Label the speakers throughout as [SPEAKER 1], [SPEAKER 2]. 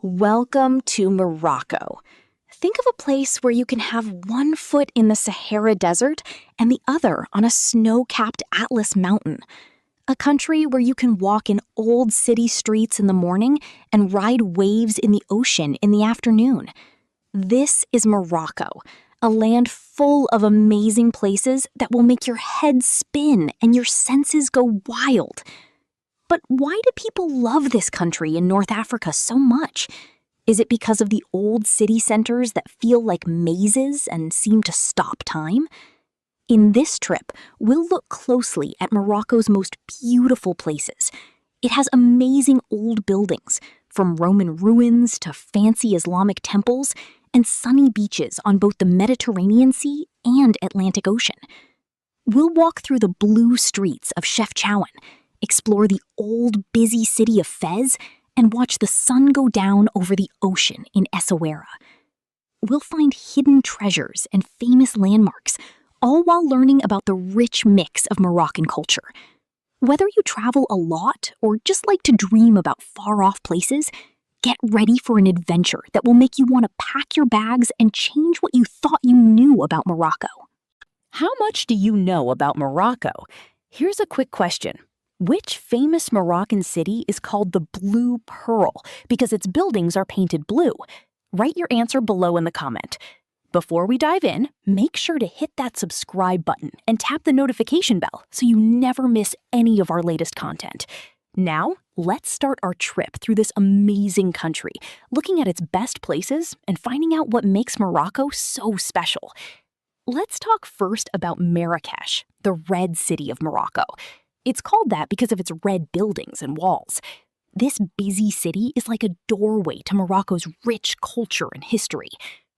[SPEAKER 1] Welcome to Morocco. Think of a place where you can have one foot in the Sahara Desert and the other on a snow-capped Atlas mountain. A country where you can walk in old city streets in the morning and ride waves in the ocean in the afternoon. This is Morocco, a land full of amazing places that will make your head spin and your senses go wild. But why do people love this country in North Africa so much? Is it because of the old city centers that feel like mazes and seem to stop time? In this trip, we'll look closely at Morocco's most beautiful places. It has amazing old buildings, from Roman ruins to fancy Islamic temples, and sunny beaches on both the Mediterranean Sea and Atlantic Ocean. We'll walk through the blue streets of Chefchaouen, explore the old, busy city of Fez, and watch the sun go down over the ocean in Essaouira. We'll find hidden treasures and famous landmarks, all while learning about the rich mix of Moroccan culture. Whether you travel a lot or just like to dream about far-off places, get ready for an adventure that will make you want to pack your bags and change what you thought you knew about Morocco.
[SPEAKER 2] How much do you know about Morocco? Here's a quick question. Which famous Moroccan city is called the Blue Pearl because its buildings are painted blue? Write your answer below in the comment. Before we dive in, make sure to hit that subscribe button and tap the notification bell so you never miss any of our latest content. Now, let's start our trip through this amazing country, looking at its best places and finding out what makes Morocco so special. Let's talk first about Marrakesh, the Red City of Morocco. It's called that because of its red buildings and walls. This busy city is like a doorway to Morocco's rich culture and history.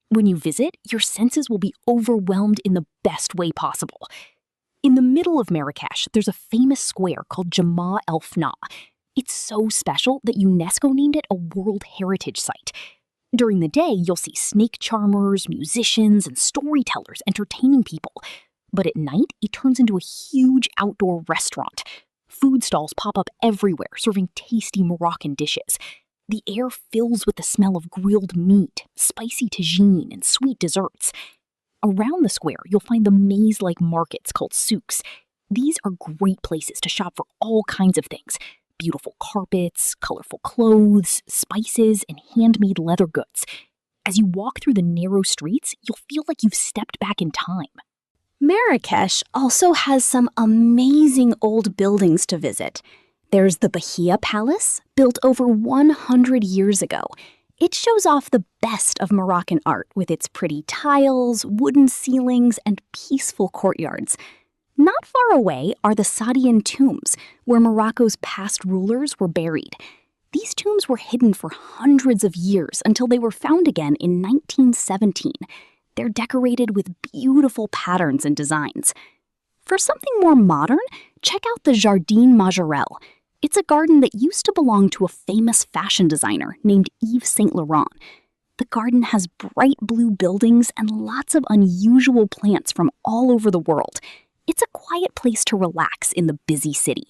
[SPEAKER 2] When you visit, your senses will be overwhelmed in the best way possible. In the middle of Marrakesh, there's a famous square called Jemaa El Fna. It's so special that UNESCO named it a World Heritage Site. During the day, you'll see snake charmers, musicians, and storytellers entertaining people. But at night, it turns into a huge outdoor restaurant. Food stalls pop up everywhere, serving tasty Moroccan dishes. The air fills with the smell of grilled meat, spicy tagine, and sweet desserts. Around the square, you'll find the maze-like markets called souks. These are great places to shop for all kinds of things. Beautiful carpets, colorful clothes, spices, and handmade leather goods. As you walk through the narrow streets, you'll feel like you've stepped back in time.
[SPEAKER 1] Marrakesh also has some amazing old buildings to visit. There's the Bahia Palace, built over 100 years ago. It shows off the best of Moroccan art with its pretty tiles, wooden ceilings, and peaceful courtyards. Not far away are the Saadian tombs, where Morocco's past rulers were buried. These tombs were hidden for hundreds of years until they were found again in 1917. They're decorated with beautiful patterns and designs. For something more modern, check out the Jardin Majorelle. It's a garden that used to belong to a famous fashion designer named Yves Saint Laurent. The garden has bright blue buildings and lots of unusual plants from all over the world. It's a quiet place to relax in the busy city.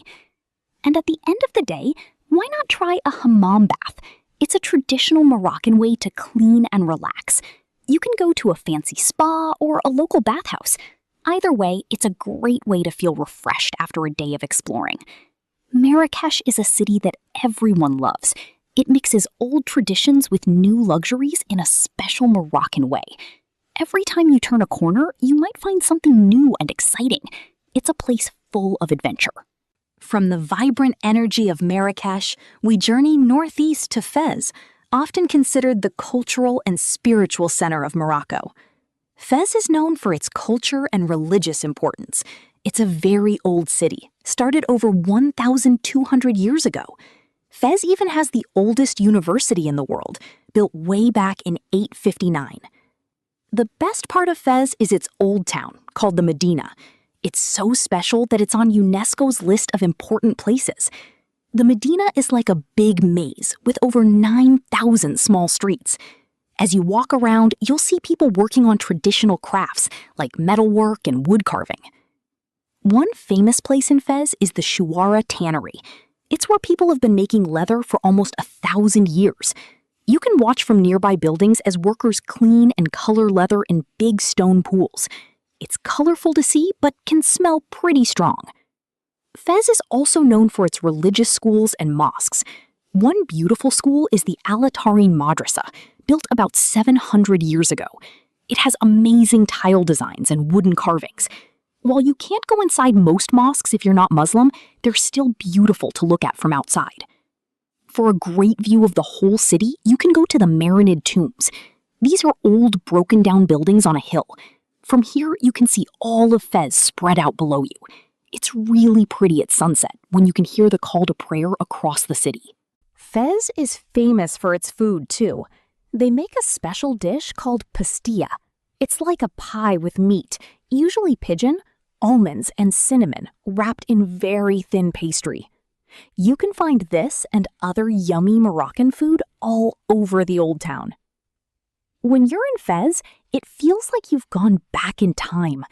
[SPEAKER 1] And at the end of the day, why not try a hammam bath? It's a traditional Moroccan way to clean and relax. You can go to a fancy spa or a local bathhouse. Either way, it's a great way to feel refreshed after a day of exploring. Marrakesh is a city that everyone loves. It mixes old traditions with new luxuries in a special Moroccan way. Every time you turn a corner, you might find something new and exciting. It's a place full of adventure.
[SPEAKER 2] From the vibrant energy of Marrakesh, we journey northeast to Fez, often considered the cultural and spiritual center of Morocco. Fez is known for its culture and religious importance. It's a very old city, started over 1,200 years ago. Fez even has the oldest university in the world, built way back in 859. The best part of Fez is its old town, called the Medina. It's so special that it's on UNESCO's list of important places. The Medina is like a big maze with over 9,000 small streets. As you walk around, you'll see people working on traditional crafts like metalwork and wood carving. One famous place in Fez is the Chouara Tannery. It's where people have been making leather for almost 1,000 years.
[SPEAKER 1] You can watch from nearby buildings as workers clean and color leather in big stone pools. It's colorful to see, but can smell pretty strong. Fez is also known for its religious schools and mosques. One beautiful school is the Al-Atarin Madrasa, built about 700 years ago. It has amazing tile designs and wooden carvings. While you can't go inside most mosques if you're not Muslim, they're still beautiful to look at from outside. For a great view of the whole city, you can go to the Marinid Tombs. These are old, broken-down buildings on a hill. From here, you can see all of Fez spread out below you. It's really pretty at sunset when you can hear the call to prayer across the city. Fez is famous for its food, too. They make a special dish called pastilla. It's like a pie with meat, usually pigeon, almonds, and cinnamon, wrapped in very thin pastry. You can find this and other yummy Moroccan food all over the Old Town. When you're in Fez, it feels like you've gone back in time.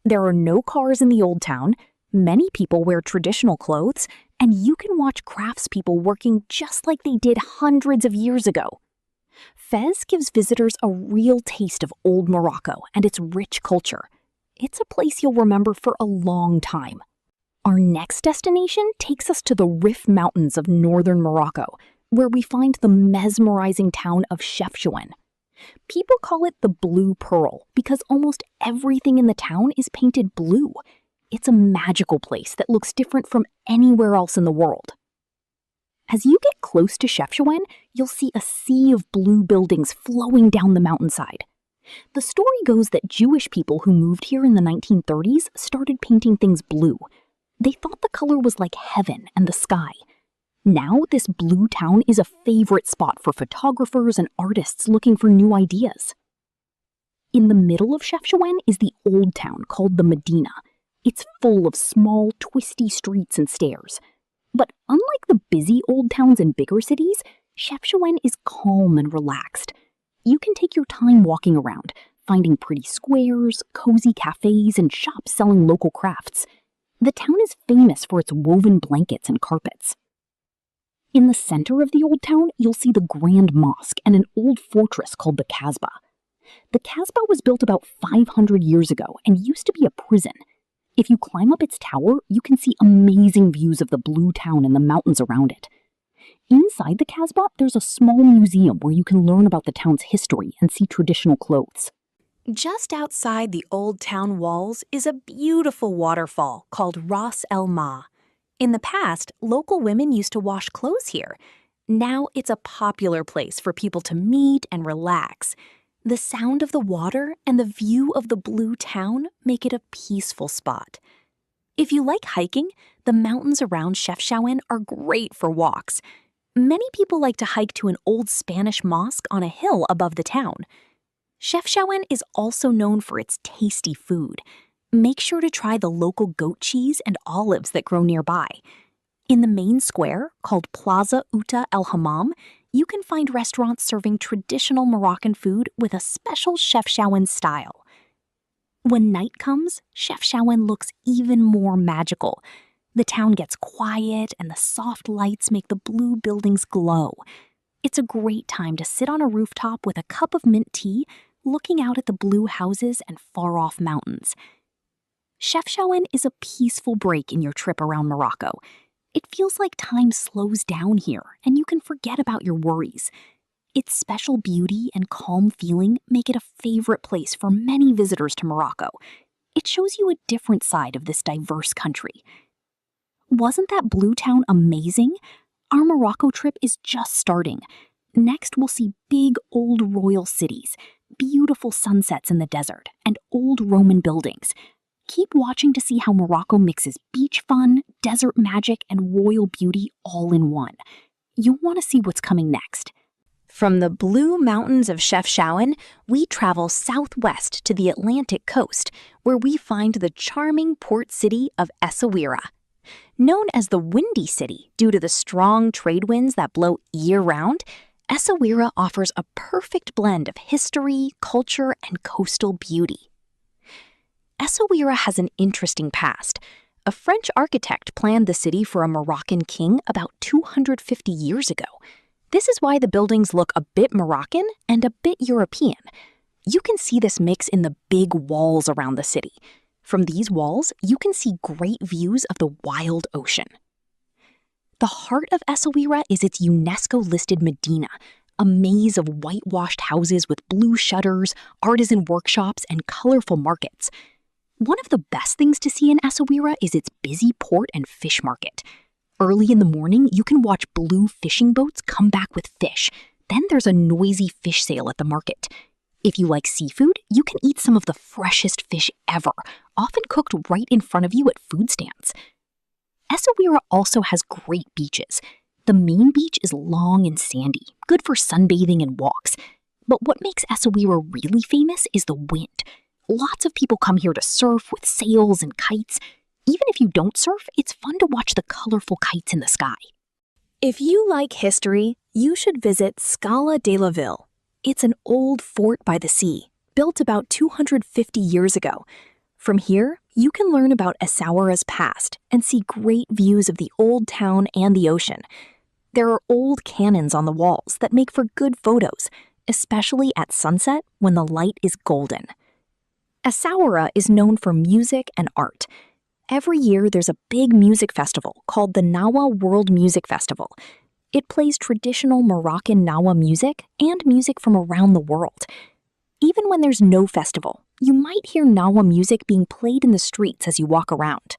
[SPEAKER 1] There are no cars in the Old Town, many people wear traditional clothes, and you can watch craftspeople working just like they did hundreds of years ago. Fez gives visitors a real taste of old Morocco and its rich culture. It's a place you'll remember for a long time. Our next destination takes us to the Rif Mountains of northern Morocco, where we find the mesmerizing town of Chefchaouen. People call it the Blue Pearl because almost everything in the town is painted blue. It's a magical place that looks different from anywhere else in the world. As you get close to Chefchaouen, you'll see a sea of blue buildings flowing down the mountainside. The story goes that Jewish people who moved here in the 1930s started painting things blue. They thought the color was like heaven and the sky. Now, this blue town is a favorite spot for photographers and artists looking for new ideas. In the middle of Chefchaouen is the old town called the Medina. It's full of small, twisty streets and stairs. But unlike the busy old towns in bigger cities, Chefchaouen is calm and relaxed. You can take your time walking around, finding pretty squares, cozy cafes, and shops selling local crafts. The town is famous for its woven blankets and carpets. In the center of the old town, you'll see the Grand Mosque and an old fortress called the Kasbah. The Kasbah was built about 500 years ago and used to be a prison. If you climb up its tower, you can see amazing views of the blue town and the mountains around it. Inside the Kasbah, there's a small museum where you can learn about the town's history and see traditional clothes.
[SPEAKER 2] Just outside the old town walls is a beautiful waterfall called Ras El Ma. In the past, local women used to wash clothes here. Now it's a popular place for people to meet and relax. The sound of the water and the view of the blue town make it a peaceful spot. If you like hiking, the mountains around Chefchaouen are great for walks. Many people like to hike to an old Spanish mosque on a hill above the town. Chefchaouen is also known for its tasty food. Make sure to try the local goat cheese and olives that grow nearby. In the main square, called Plaza Outa El Hammam, you can find restaurants serving traditional Moroccan food with a special Chefchaouen style. When night comes, Chefchaouen looks even more magical. The town gets quiet and the soft lights make the blue buildings glow. It's a great time to sit on a rooftop with a cup of mint tea, looking out at the blue houses and far-off mountains. Chefchaouen is a peaceful break in your trip around Morocco. It feels like time slows down here and you can forget about your worries. Its special beauty and calm feeling make it a favorite place for many visitors to Morocco. It shows you a different side of this diverse country. Wasn't that blue town amazing? Our Morocco trip is just starting. Next, we'll see big old royal cities, beautiful sunsets in the desert, and old Roman buildings. Keep watching to see how Morocco mixes beach fun, desert magic, and royal beauty all in one. You'll want to see what's coming next. From the blue mountains of Chefchaouen, we travel southwest to the Atlantic coast, where we find the charming port city of Essaouira. Known as the Windy City due to the strong trade winds that blow year-round, Essaouira offers a perfect blend of history, culture, and coastal beauty. Essaouira has an interesting past. A French architect planned the city for a Moroccan king about 250 years ago.
[SPEAKER 1] This is why the buildings look a bit Moroccan and a bit European. You can see this mix in the big walls around the city. From these walls, you can see great views of the wild ocean. The heart of Essaouira is its UNESCO-listed Medina, a maze of whitewashed houses with blue shutters, artisan workshops, and colorful markets. One of the best things to see in Essaouira is its busy port and fish market. Early in the morning, you can watch blue fishing boats come back with fish. Then there's a noisy fish sale at the market. If you like seafood, you can eat some of the freshest fish ever, often cooked right in front of you at food stands. Essaouira also has great beaches. The main beach is long and sandy, good for sunbathing and walks. But what makes Essaouira really famous is the wind. Lots of people come here to surf with sails and kites. Even if you don't surf, it's fun to watch the colorful kites in the sky. If you like history, you should visit Scala de la Ville. It's an old fort by the sea, built about 250 years ago. From here, you can learn about Essaouira's past and see great views of the old town and the ocean. There are old cannons on the walls that make for good photos, especially at sunset when the light is golden. Essaouira is known for music and art. Every year there's a big music festival called the Nawa World Music Festival. It plays traditional Moroccan Nawa music and music from around the world. Even when there's no festival, you might hear Nawa music being played in the streets as you walk around.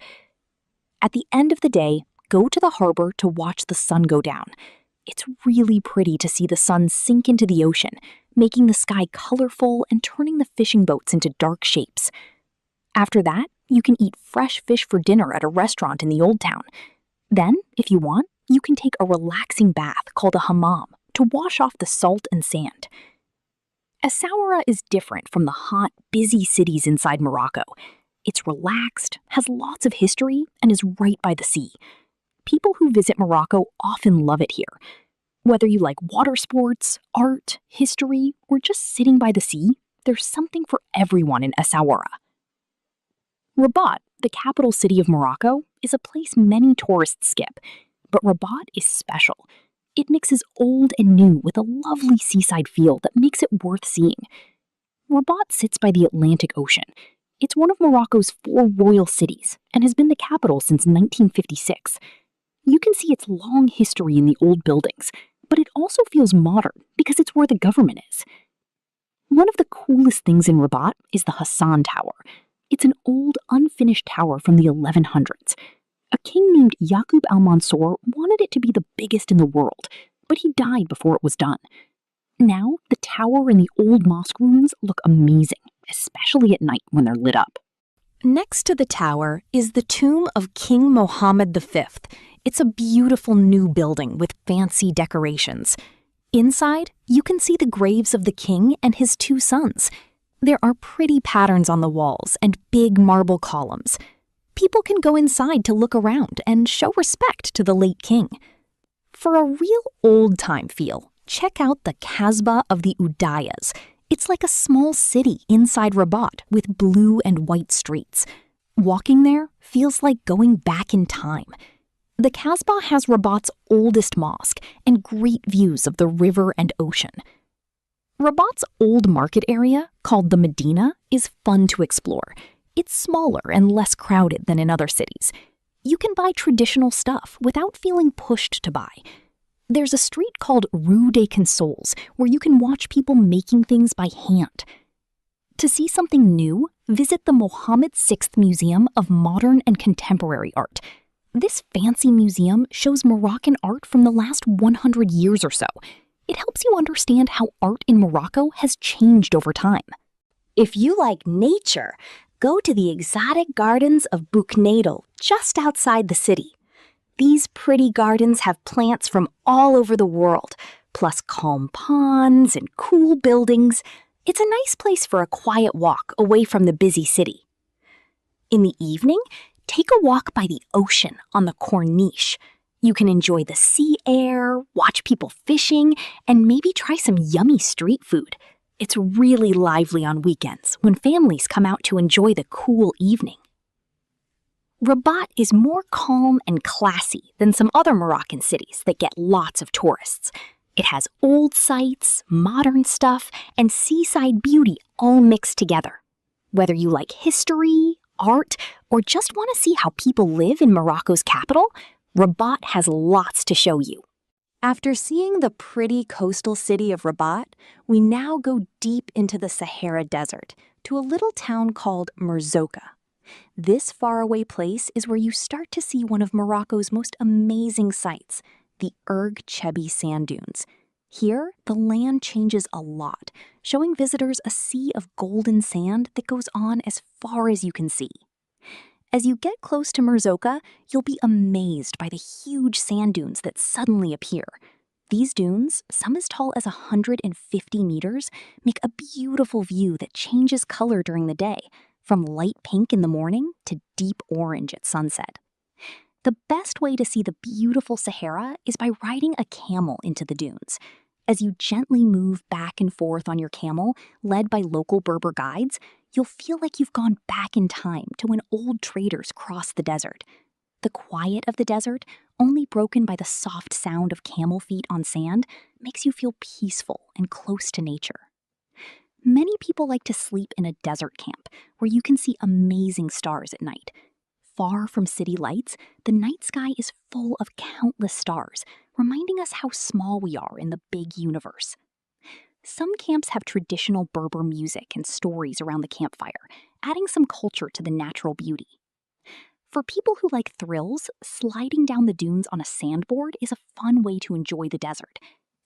[SPEAKER 1] At the end of the day, go to the harbor to watch the sun go down. It's really pretty to see the sun sink into the ocean, making the sky colorful and turning the fishing boats into dark shapes. After that, you can eat fresh fish for dinner at a restaurant in the old town. Then, if you want, you can take a relaxing bath called a hammam to wash off the salt and sand. Essaouira is different from the hot, busy cities inside Morocco. It's relaxed, has lots of history, and is right by the sea. People who visit Morocco often love it here. Whether you like water sports, art, history, or just sitting by the sea, there's something for everyone in Essaouira. Rabat, the capital city of Morocco, is a place many tourists skip, but Rabat is special. It mixes old and new with a lovely seaside feel that makes it worth seeing. Rabat sits by the Atlantic Ocean. It's one of Morocco's 4 royal cities and has been the capital since 1956. You can see its long history in the old buildings, but it also feels modern because it's where the government is. One of the coolest things in Rabat is the Hassan Tower. It's an old, unfinished tower from the 1100s. A king named Yaqub al-Mansur wanted it to be the biggest in the world, but he died before it was done. Now, the tower and the old mosque ruins look amazing, especially at night when they're lit up. Next to the tower is the tomb of King Mohammed V. It's a beautiful new building with fancy decorations. Inside, you can see the graves of the king and his 2 sons. There are pretty patterns on the walls and big marble columns. People can go inside to look around and show respect to the late king. For a real old-time feel, check out the Kasbah of the Udayas. It's like a small city inside Rabat with blue and white streets. Walking there feels like going back in time. The Kasbah has Rabat's oldest mosque and great views of the river and ocean. Rabat's old market area, called the Medina, is fun to explore. It's smaller and less crowded than in other cities. You can buy traditional stuff without feeling pushed to buy. There's a street called Rue des Consoles where you can watch people making things by hand. To see something new, visit the Mohammed VI Museum of Modern and Contemporary Art. This fancy museum shows Moroccan art from the last 100 years or so. It helps you understand how art in Morocco has changed over time. If you like nature, go to the exotic gardens of Bouknadel, just outside the city. These pretty gardens have plants from all over the world, plus calm ponds and cool buildings. It's a nice place for a quiet walk away from the busy city. In the evening, take a walk by the ocean on the Corniche. You can enjoy the sea air, watch people fishing, and maybe try some yummy street food. It's really lively on weekends when families come out to enjoy the cool evening. Rabat is more calm and classy than some other Moroccan cities that get lots of tourists. It has old sites, modern stuff, and seaside beauty all mixed together. Whether you like history, art, or just want to see how people live in Morocco's capital, Rabat has lots to show you. After seeing the pretty coastal city of Rabat, we now go deep into the Sahara Desert to a little town called Merzouga. This faraway place is where you start to see one of Morocco's most amazing sights, the Erg Chebi sand dunes. Here, the land changes a lot, showing visitors a sea of golden sand that goes on as far as you can see. As you get close to Merzouga, you'll be amazed by the huge sand dunes that suddenly appear. These dunes, some as tall as 150 meters, make a beautiful view that changes color during the day, from light pink in the morning to deep orange at sunset. The best way to see the beautiful Sahara is by riding a camel into the dunes. As you gently move back and forth on your camel, led by local Berber guides, you'll feel like you've gone back in time to when old traders crossed the desert. The quiet of the desert, only broken by the soft sound of camel feet on sand, makes you feel peaceful and close to nature. Many people like to sleep in a desert camp where you can see amazing stars at night. Far from city lights, the night sky is full of countless stars, reminding us how small we are in the big universe. Some camps have traditional Berber music and stories around the campfire, adding some culture to the natural beauty. For people who like thrills, sliding down the dunes on a sandboard is a fun way to enjoy the desert.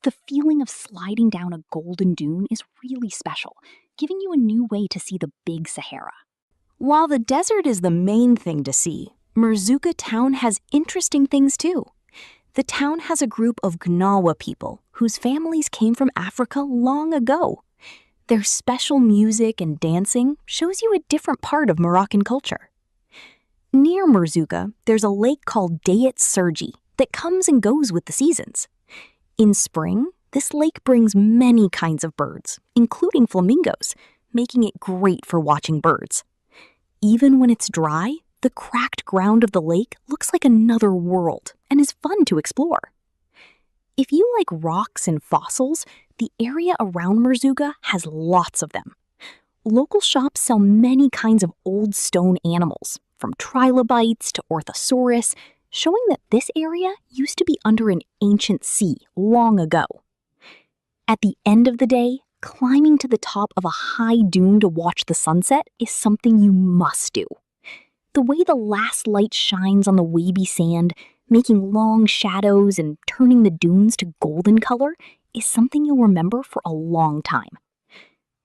[SPEAKER 1] The feeling of sliding down a golden dune is really special, giving you a new way to see the big Sahara. While the desert is the main thing to see, Merzouga town has interesting things too. The town has a group of Gnawa people whose families came from Africa long ago. Their special music and dancing shows you a different part of Moroccan culture. Near Merzouga, there's a lake called Deyet Sergi that comes and goes with the seasons. In spring, this lake brings many kinds of birds, including flamingos, making it great for watching birds. Even when it's dry, the cracked ground of the lake looks like another world and is fun to explore. If you like rocks and fossils, the area around Merzouga has lots of them. Local shops sell many kinds of old stone animals, from trilobites to orthosaurus, showing that this area used to be under an ancient sea long ago. At the end of the day, climbing to the top of a high dune to watch the sunset is something you must do. The way the last light shines on the wavy sand, making long shadows and turning the dunes to golden color, is something you'll remember for a long time.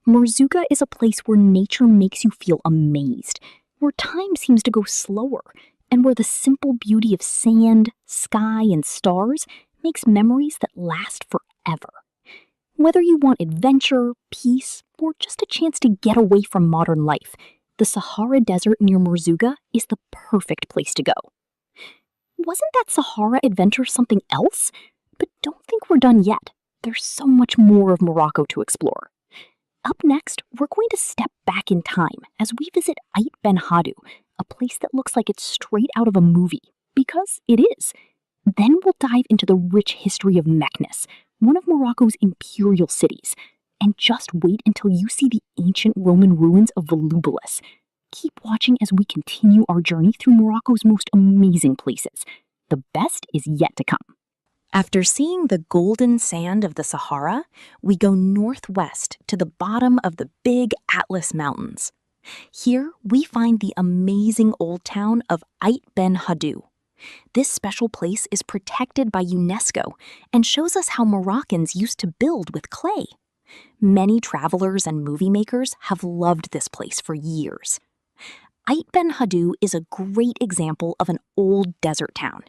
[SPEAKER 1] Merzouga is a place where nature makes you feel amazed, where time seems to go slower, and where the simple beauty of sand, sky, and stars makes memories that last forever. Whether you want adventure, peace, or just a chance to get away from modern life, the Sahara Desert near Merzouga is the perfect place to go. Wasn't that Sahara adventure something else? But don't think we're done yet. There's so much more of Morocco to explore. Up next, we're going to step back in time as we visit Ait Ben Haddou, a place that looks like it's straight out of a movie, because it is. Then we'll dive into the rich history of Meknes, one of Morocco's imperial cities. And just wait until you see the ancient Roman ruins of Volubilis. Keep watching as we continue our journey through Morocco's most amazing places. The best is yet to come. After seeing the golden sand of the Sahara, we go northwest to the bottom of the big Atlas Mountains. Here, we find the amazing old town of Ait Ben Haddou. This special place is protected by UNESCO and shows us how Moroccans used to build with clay. Many travelers and movie makers have loved this place for years. Ait Ben Haddou is a great example of an old desert town.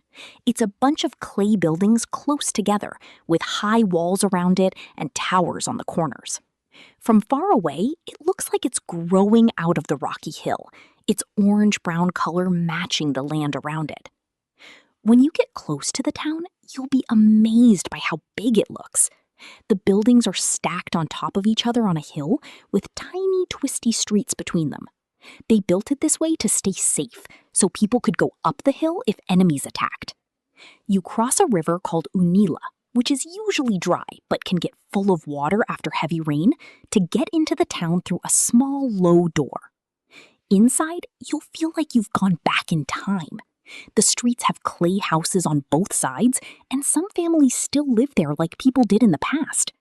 [SPEAKER 1] It's a bunch of clay buildings close together, with high walls around it and towers on the corners. From far away, it looks like it's growing out of the rocky hill, its orange-brown color matching the land around it. When you get close to the town, you'll be amazed by how big it looks. The buildings are stacked on top of each other on a hill, with tiny, twisty streets between them. They built it this way to stay safe, so people could go up the hill if enemies attacked. You cross a river called Unila, which is usually dry but can get full of water after heavy rain, to get into the town through a small, low door. Inside, you'll feel like you've gone back in time. The streets have clay houses on both sides, and some families still live there like people did in the past.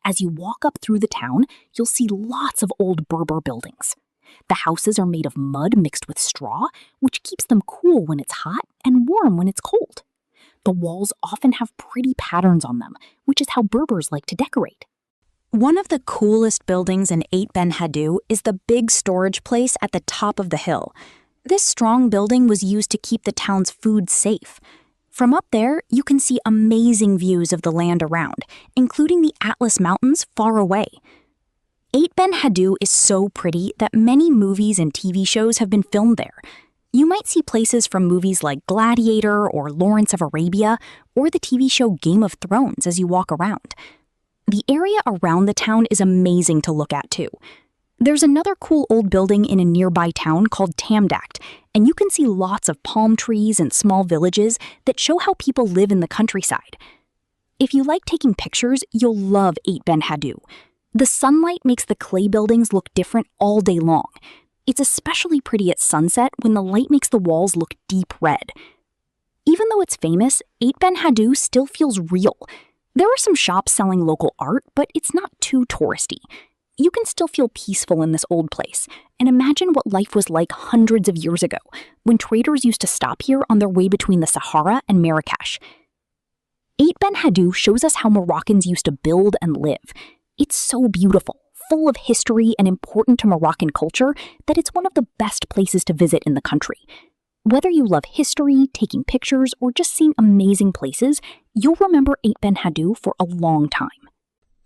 [SPEAKER 1] As you walk up through the town, you'll see lots of old Berber buildings. The houses are made of mud mixed with straw, which keeps them cool when it's hot and warm when it's cold. The walls often have pretty patterns on them, which is how Berbers like to decorate. One of the coolest buildings in 8 Ben Haddou is the big storage place at the top of the hill. This strong building was used to keep the town's food safe. From up there, you can see amazing views of the land around, including the Atlas Mountains far away. 8 Ben Haddou is so pretty that many movies and TV shows have been filmed there. You might see places from movies like Gladiator or Lawrence of Arabia or the TV show Game of Thrones as you walk around. The area around the town is amazing to look at too. There's another cool old building in a nearby town called Tamdacht, and you can see lots of palm trees and small villages that show how people live in the countryside. If you like taking pictures, you'll love 8 Ben Haddou. The sunlight makes the clay buildings look different all day long. It's especially pretty at sunset when the light makes the walls look deep red. Even though it's famous, 8 Ben Haddou still feels real. There are some shops selling local art, but it's not too touristy. You can still feel peaceful in this old place, and imagine what life was like hundreds of years ago, when traders used to stop here on their way between the Sahara and Marrakesh. 8 Ben Haddou shows us how Moroccans used to build and live. It's so beautiful, full of history and important to Moroccan culture that it's one of the best places to visit in the country. Whether you love history, taking pictures, or just seeing amazing places, you'll remember 8 Ben Haddou for a long time.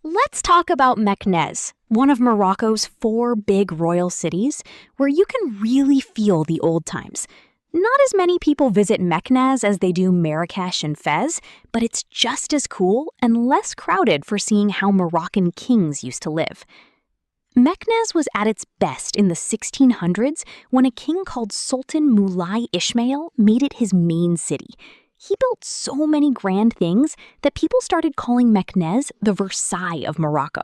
[SPEAKER 1] Let's talk about Meknès, one of Morocco's 4 big royal cities, where you can really feel the old times. Not as many people visit Meknès as they do Marrakesh and Fez, but it's just as cool and less crowded for seeing how Moroccan kings used to live. Meknès was at its best in the 1600s when a king called Sultan Moulay Ismail made it his main city. He built so many grand things that people started calling Meknès the Versailles of Morocco.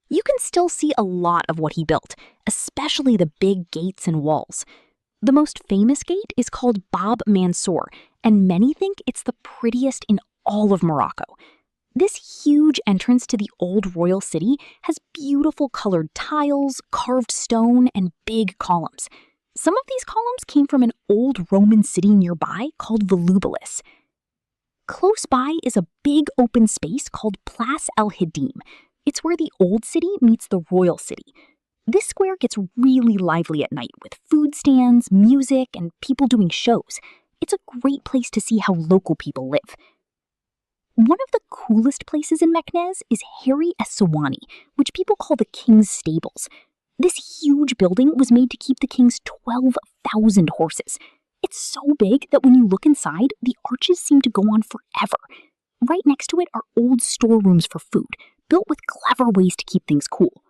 [SPEAKER 1] You can still see a lot of what he built, especially the big gates and walls. The most famous gate is called Bab Mansour, and many think it's the prettiest in all of Morocco. This huge entrance to the old royal city has beautiful colored tiles, carved stone, and big columns. Some of these columns came from an old Roman city nearby called Volubilis. Close by is a big open space called Place El Hadim. It's where the old city meets the royal city. This square gets really lively at night with food stands, music, and people doing shows. It's a great place to see how local people live. One of the coolest places in Meknès is Harry Es-Sawani, which people call the King's Stables. This huge building was made to keep the king's 12,000 horses. It's so big that when you look inside, the arches seem to go on forever. Right next to it are old storerooms for food, built with clever ways to keep things cool.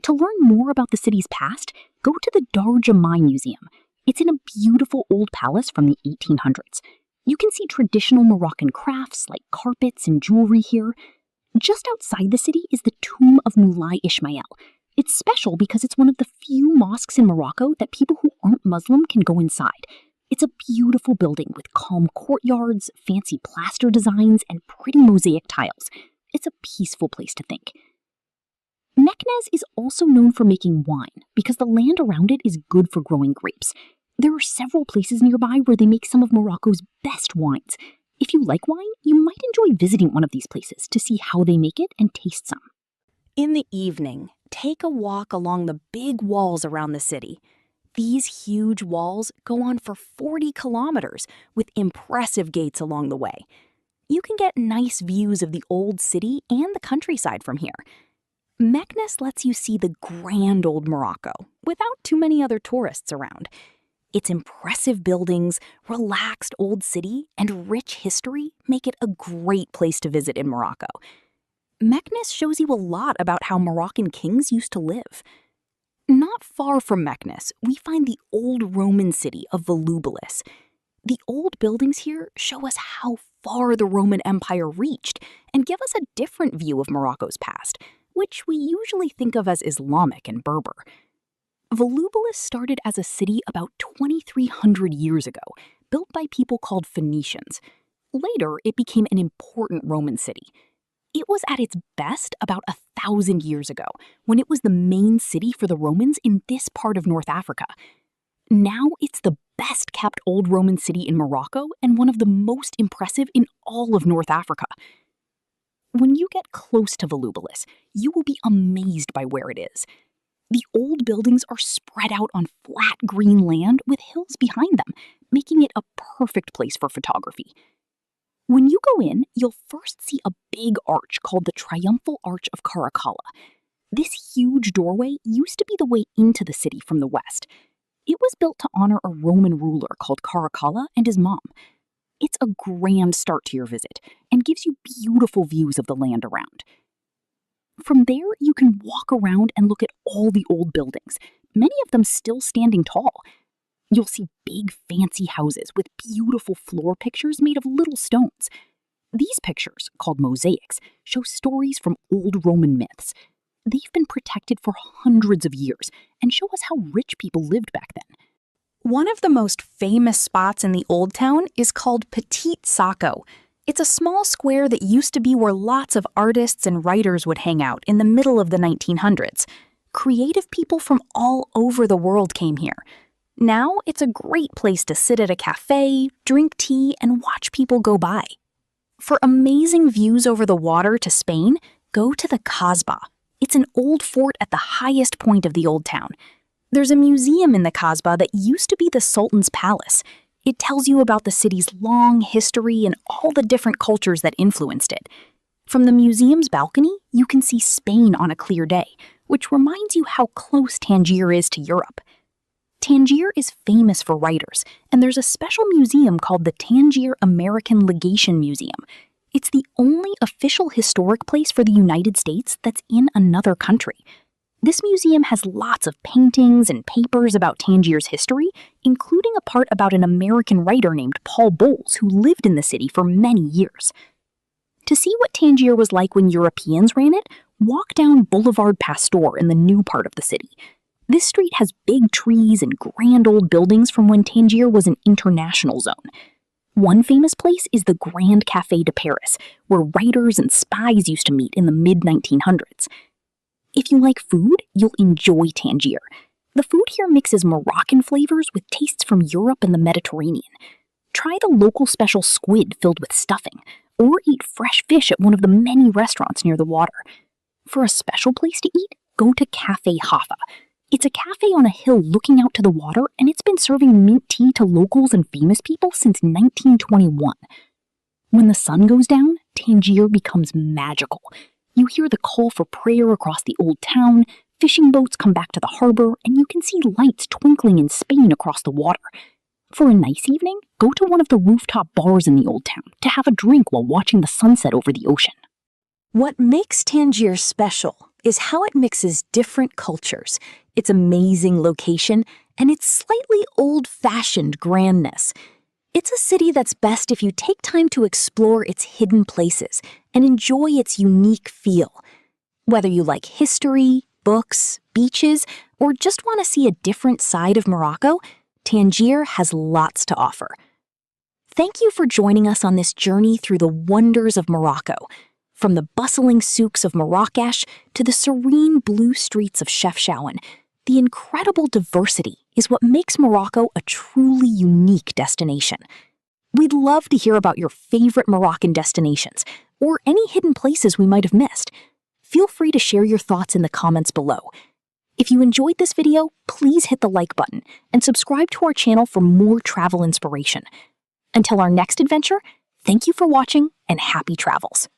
[SPEAKER 1] To learn more about the city's past, go to the Dar Jamai Museum. It's in a beautiful old palace from the 1800s. You can see traditional Moroccan crafts like carpets and jewelry here. Just outside the city is the tomb of Moulay Ismail. It's special because it's one of the few mosques in Morocco that people who aren't Muslim can go inside. It's a beautiful building with calm courtyards, fancy plaster designs, and pretty mosaic tiles. It's a peaceful place to think. Meknès is also known for making wine because the land around it is good for growing grapes. There are several places nearby where they make some of Morocco's best wines. If you like wine, you might enjoy visiting one of these places to see how they make it and taste some. In the evening, take a walk along the big walls around the city. These huge walls go on for 40 kilometers with impressive gates along the way. You can get nice views of the old city and the countryside from here. Meknès lets you see the grand old Morocco without too many other tourists around. Its impressive buildings, relaxed old city, and rich history make it a great place to visit in Morocco. Meknès shows you a lot about how Moroccan kings used to live. Not far from Meknès, we find the old Roman city of Volubilis.
[SPEAKER 2] The old buildings here show us how far the Roman Empire reached and give us a different view of Morocco's past, which we usually think of as Islamic and Berber. Volubilis started as a city about 2,300 years ago, built by people called Phoenicians. Later, it became an important Roman city. It was at its best about 1,000 years ago, when it was the main city for the Romans in this part of North Africa. Now it's the best-kept old Roman city in Morocco and one of the most impressive in all of North Africa. When you get close to Volubilis, you will be amazed by where it is. The old buildings are spread out on flat green land with hills behind them, making it a perfect place for photography. When you go in, you'll first see a big arch called the Triumphal Arch of Caracalla. This huge doorway used to be the way into the city from the west. It was built to honor a Roman ruler called Caracalla and his mom. It's a grand start to your visit and gives you beautiful views of the land around. From there, you can walk around and look at all the old buildings, many of them still standing tall. You'll see big, fancy houses with beautiful floor pictures made of little stones. These pictures, called mosaics, show stories from old Roman myths. They've been protected for hundreds of years and show us how rich people lived back then.
[SPEAKER 1] One of the most famous spots in the Old Town is called Petit Sacco. It's a small square that used to be where lots of artists and writers would hang out in the middle of the 1900s. Creative people from all over the world came here. Now it's a great place to sit at a cafe, drink tea, and watch people go by. For amazing views over the water to Spain, go to the Kasbah. It's an old fort at the highest point of the Old Town. There's a museum in the Kasbah that used to be the Sultan's palace. It tells you about the city's long history and all the different cultures that influenced it. From the museum's balcony, you can see Spain on a clear day, which reminds you how close Tangier is to Europe. Tangier is famous for writers, and there's a special museum called the Tangier American Legation Museum. It's the only official historic place for the United States that's in another country. This museum has lots of paintings and papers about Tangier's history, including a part about an American writer named Paul Bowles who lived in the city for many years. To see what Tangier was like when Europeans ran it, walk down Boulevard Pasteur in the new part of the city. This street has big trees and grand old buildings from when Tangier was an international zone. One famous place is the Grand Café de Paris, where writers and spies used to meet in the mid-1900s. If you like food, you'll enjoy Tangier. The food here mixes Moroccan flavors with tastes from Europe and the Mediterranean. Try the local special squid filled with stuffing, or eat fresh fish at one of the many restaurants near the water. For a special place to eat, go to Café Haffa. It's a cafe on a hill looking out to the water, and it's been serving mint tea to locals and famous people since 1921. When the sun goes down, Tangier becomes magical. You hear the call for prayer across the old town, fishing boats come back to the harbor, and you can see lights twinkling in Spain across the water. For a nice evening, go to one of the rooftop bars in the old town to have a drink while watching the sunset over the ocean.
[SPEAKER 2] What makes Tangier special is how it mixes different cultures, its amazing location, and its slightly old-fashioned grandness. It's a city that's best if you take time to explore its hidden places and enjoy its unique feel. Whether you like history, books, beaches, or just want to see a different side of Morocco, Tangier has lots to offer. Thank you for joining us on this journey through the wonders of Morocco. From the bustling souks of Marrakech to the serene blue streets of Chefchaouen, the incredible diversity is what makes Morocco a truly unique destination. We'd love to hear about your favorite Moroccan destinations or any hidden places we might have missed. Feel free to share your thoughts in the comments below. If you enjoyed this video, please hit the like button and subscribe to our channel for more travel inspiration. Until our next adventure, thank you for watching and happy travels.